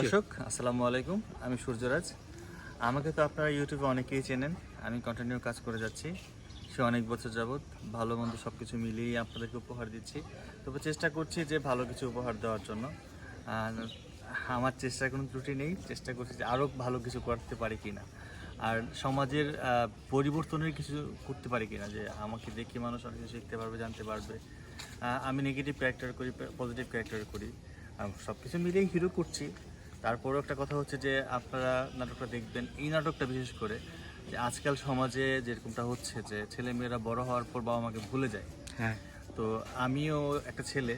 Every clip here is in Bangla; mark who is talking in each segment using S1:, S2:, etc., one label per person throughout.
S1: দর্শক আসসালামু আলাইকুম, আমি সূর্যরাজ। আমাকে তো আপনারা ইউটিউবে অনেকেই চেনেন। আমি কন্টিনিউ কাজ করে যাচ্ছি সে অনেক বছর যাবৎ। ভালো মন্দ সব কিছু মিলিয়ে আপনাদেরকে উপহার দিচ্ছি। তবে চেষ্টা করছি যে ভালো কিছু উপহার দেওয়ার জন্য। আর আমার চেষ্টার কোনো ত্রুটি নেই। চেষ্টা করছি যে আরও ভালো কিছু করতে পারি কিনা, আর সমাজের পরিবর্তনের কিছু করতে পারি কিনা, যে আমাকে দেখে মানুষ অনেক কিছু শিখতে পারবে, জানতে পারবে। আমি নেগেটিভ ক্যারেক্টার করি, পজিটিভ ক্যারেক্টার করি, সব কিছু মিলিয়েই হিরো করছি। তারপরেও একটা কথা হচ্ছে যে আপনারা নাটকটা দেখবেন, এই নাটকটা বিশেষ করে, যে আজকাল সমাজে যেরকমটা হচ্ছে যে ছেলেমেয়েরা বড় হওয়ার পর বাবা মাকে ভুলে যায়।
S2: হ্যাঁ,
S1: তো আমিও একটা ছেলে,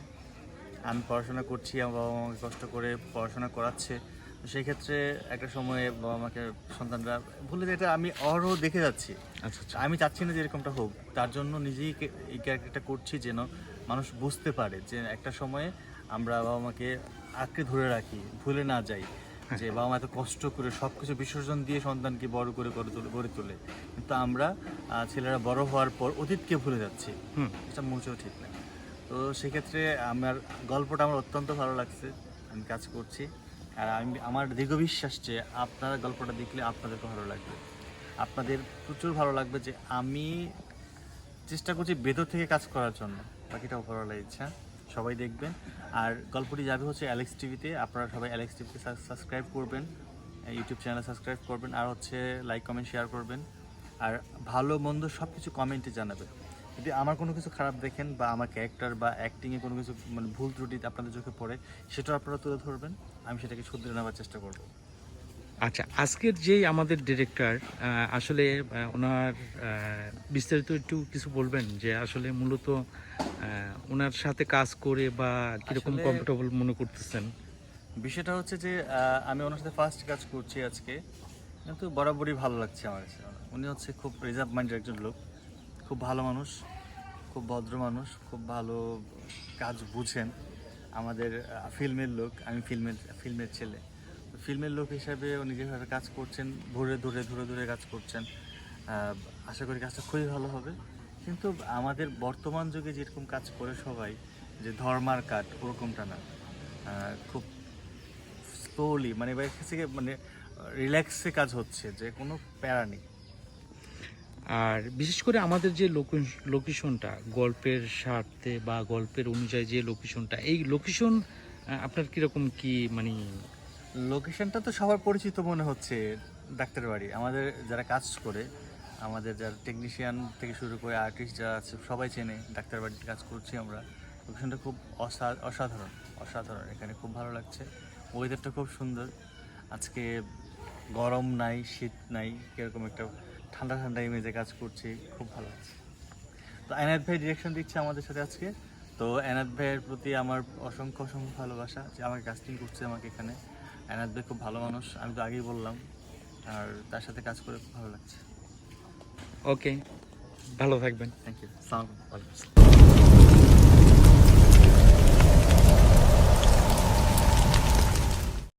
S1: আমি পড়াশোনা করছি, আমার বাবা মাকে কষ্ট করে পড়াশোনা করাচ্ছে। তো সেই ক্ষেত্রে একটা সময়ে বাবা মাকে সন্তানরা ভুলে যায়, এটা আমি অহরহ দেখে যাচ্ছি।
S2: আচ্ছা আচ্ছা।
S1: আমি চাচ্ছি না যে এরকমটা হোক, তার জন্য নিজেই এই ক্যারেক্টারটা করছি যেন মানুষ বুঝতে পারে যে একটা সময়ে আমরা বাবা মাকে আঁকড়ে ধরে রাখি, ভুলে না যাই যে বাবা মা এত কষ্ট করে সব কিছু বিসর্জন দিয়ে সন্তানকে বড় করে গড়ে তোলে, কিন্তু আমরা ছেলেরা বড় হওয়ার পর অতীতকে ভুলে যাচ্ছি। এটা মোটেও ঠিক না। তো সেক্ষেত্রে গল্পটা আমার অত্যন্ত ভালো লাগছে, আমি কাজ করছি। আর আমার দীর্ঘ বিশ্বাস যে আপনারা গল্পটা দেখলে আপনাদেরকে ভালো লাগবে, আপনাদের প্রচুর ভালো লাগবে। যে আমি চেষ্টা করছি ভেতর থেকে কাজ করার জন্য, বাকিটা উপরওয়ালার ইচ্ছা। সবাই দেখবেন। আর গল্পটি যাবে হচ্ছে অ্যালেক্স টিভিতে। আপনারা সবাই অ্যালেক্স টিভিতে সাবস্ক্রাইব করবেন, ইউটিউব চ্যানেলে সাবস্ক্রাইব করবেন, আর হচ্ছে লাইক কমেন্ট শেয়ার করবেন। আর ভালো মন্দ সব কিছু কমেন্টে জানাবেন। যদি আমার কোনো কিছু খারাপ দেখেন বা আমার ক্যারেক্টার বা অ্যাক্টিংয়ে কোনো কিছু মানে ভুল ত্রুটি আপনাদের চোখে পড়ে, সেটাও আপনারা তুলে ধরবেন। আমি সেটাকে শুধরে নেওয়ার চেষ্টা করব।
S2: আচ্ছা, আজকের যেই আমাদের ডিরেক্টর আসলে ওনার বিস্তারিত একটু কিছু বলবেন, যে আসলে মূলত ওনার সাথে কাজ করে বা কিরকম
S1: আসলে
S2: কমফোর্টেবল মনে করতেছেন?
S1: বিষয়টা হচ্ছে যে আমি ওনার সাথে ফার্স্ট কাজ করছি আজকে, কিন্তু বরাবরই ভালো লাগছে আমার কাছে। উনি হচ্ছে খুব রিজার্ভ মাইন্ডের একজন লোক, খুব ভালো মানুষ, খুব ভদ্র মানুষ, খুব ভালো কাজ বুঝেন। আমাদের ফিল্মের লোক, আমি ফিল্মের ছেলে। তো ফিল্মের লোক হিসাবে উনি যেভাবে কাজ করছেন, ধরে কাজ করছেন, আশা করি কাজটা খুবই ভালো হবে। কিন্তু আমাদের বর্তমান যুগে যেরকম কাজ করে সবাই, যে ধর্মার কাট, ওরকমটা না। খুব স্লোলি মানে এবার থেকে মানে রিল্যাক্সে কাজ হচ্ছে, যে কোনো প্যারা নেই।
S2: আর বিশেষ করে আমাদের যে লোকেশনটা গল্পের স্বার্থে বা গল্পের অনুযায়ী যে লোকেশনটা, এই লোকেশন আপনার কিরকম কি মানে?
S1: লোকেশনটা তো সবার পরিচিত মনে হচ্ছে, ডাক্তার বাড়ি। আমাদের যারা কাজ করে, আমাদের যারা টেকনিশিয়ান থেকে শুরু করে আর্টিস্ট যারা আছে, সবাই চেনে ডাক্তার বাড়িতে কাজ করছি আমরা। লোকেশনটা খুব অসাধারণ অসাধারণ, এখানে খুব ভালো লাগছে। ওয়েদারটা খুব সুন্দর আজকে, গরম নাই, শীত নাই, কীরকম একটা ঠান্ডা ঠান্ডা ইমেজে কাজ করছি, খুব ভালো লাগছে। তো এনায়েত ভাই ডিরেকশন দিচ্ছে আমাদের সাথে আজকে। তো এনায়েত ভাইয়ের প্রতি আমার অসংখ্য অসংখ্য ভালোবাসা, যে আমাকে কাস্টিং করছে আমাকে এখানে। এনায়েত ভাই খুব ভালো মানুষ, আমি তো আগেই বললাম। আর তার সাথে কাজ করে খুব ভালো লাগছে।
S2: ওকে, ভালো থাকবেন।
S1: থ্যাংক ইউ, সালাম আলাইকুম।